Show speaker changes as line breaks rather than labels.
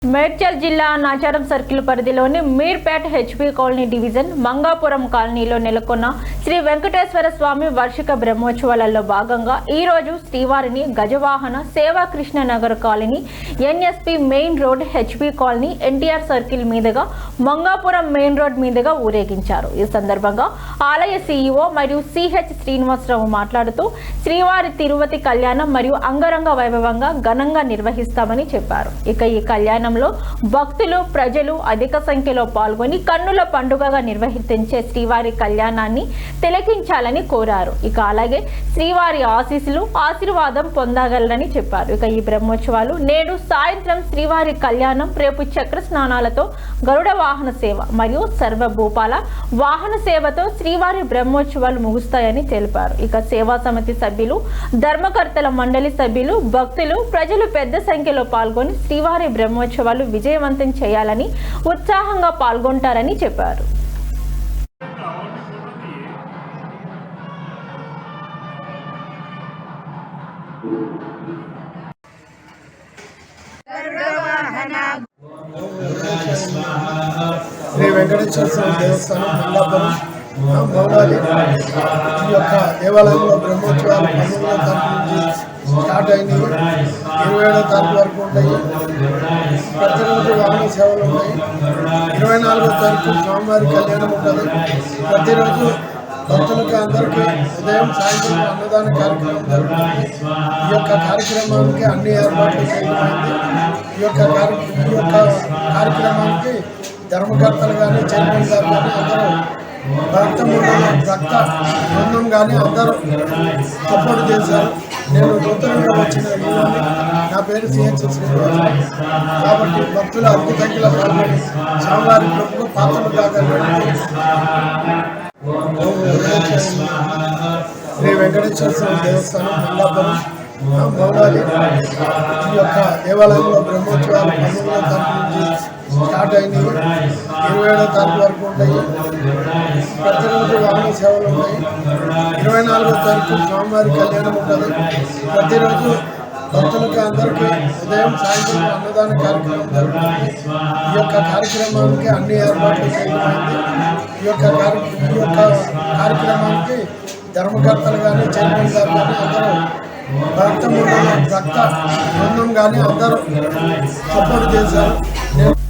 మేడ్చల్ జిల్లా నాచారం సర్కిల్ పరిధిలోని Meerpet HP colony division Mangapuram కాలనీలో నెలకొన్న శ్రీ వెంకటేశ్వర స్వామి వార్షిక బ్రహ్మోత్సవాలలో భాగంగా ఈ రోజు శ్రీవారిని గజవాహన సేవా Krishnanagar colony NSP main road HP colony NTR circle మీదుగా మంగాపురం మెయిన్ రోడ్ మీదుగా ఊరేగించారు। ఈ సందర్భంగా ఆలయ సీఈఓ మరియు సిహెచ్ శ్రీనివాసరావు మాట్లాడుతూ శ్రీవారి తిరుపతి కళ్యాణం మరియు అంగరంగ వైభవంగా ఘనంగా నిర్వహిస్తామని చెప్పారు। ఇక ఈ కళ్యాణం భక్తులు ప్రజలు అధిక సంఖ్యలో పాల్గొని కన్నుల పండుగగా నిర్వహించే శ్రీవారి కళ్యాణాన్ని తిలకించాలని కోరారు। ఇక అలాగే శ్రీవారి ఆశీర్వాదం పొందగలరని చెప్పారు। ఇక ఈ బ్రహ్మోత్సవాలు నేడు సాయంత్రం శ్రీవారి కళ్యాణం, రేపు చక్ర స్నానాలతో గరుడ వాహన సేవ మరియు సర్వభూపాల వాహన సేవతో శ్రీవారి బ్రహ్మోత్సవాలు ముగుస్తాయని తెలిపారు। ఇక సేవా సమితి సభ్యులు, ధర్మకర్తల మండలి సభ్యులు, భక్తులు ప్రజలు పెద్ద సంఖ్యలో పాల్గొని శ్రీవారి బ్రహ్మోత్సవాలు విజయవంతం చేయాలని ఉత్సాహంగా పాల్గొంటారని చెప్పారు।
శ్రీ వెంకటేశ్వర స్వామి దేవస్థానం మంగాపురం మౌలాలి ఈ యొక్క దేవాలయంలో బ్రహ్మోత్సవాలు 19వ తారీఖు నుంచి స్టార్ట్ అయినాయి, 27వ తారీఖు వరకు ఉంటాయి। ప్రతిరోజు వాహన సేవలు ఉన్నాయి। 24వ తారీఖు స్వామివారి కళ్యాణం ఉంటుంది। ప్రతిరోజు భక్తులకి అందరికీ ఉదయం సాయంత్రం అన్నదాన కార్యక్రమం జరుగుతుంది। ఈ యొక్క కార్యక్రమానికి అన్ని ఏర్పాట్లు చేయడమైంది। ఈ యొక్క కార్యక్రమానికి ధర్మకర్తలు కానీ, చైర్మన్ గారు కానీ అందరూ భక్త బృందం కానీ అందరూ సపోర్ట్ చేశారు। నేను నూతనంగా వచ్చిన వీళ్ళని, నా పేరు సిహెచ్ శ్రీనివాసరావు కాబట్టి భక్తులు అధిక సంఖ్యలో పాల్గొని స్వామివారి ప్రభుత్వ పాత్రలు కాగలరు। శ్రీ వెంకటేశ్వర స్వామి దేవస్థానం మంగాపురం మౌలాలి ఈ యొక్క దేవాలయంలో బ్రహ్మోత్సవాలు 19వ తారీఖు నుంచి స్టార్ట్ అయినాయి, 27వ తారీఖు వరకు ఉంటాయి। ప్రతిరోజు వాహన సేవలు ఉన్నాయి। 24వ తారీఖు స్వామివారి కళ్యాణం ఉంటుంది। ప్రతిరోజు భక్తులకి అందరికీ ఉదయం సాయంత్రం అన్నదాన కార్యక్రమం జరుగుతుంది। ఈ యొక్క కార్యక్రమానికి అన్ని ఏర్పాట్లు చేయడమైంది। ఈ యొక్క కార్యక్రమానికి ధర్మకర్తలు కానీ, చైర్మన్ గారు కానీ అందరూ భక్త బృందం కానీ అందరూ సపోర్ట్ చేశారు।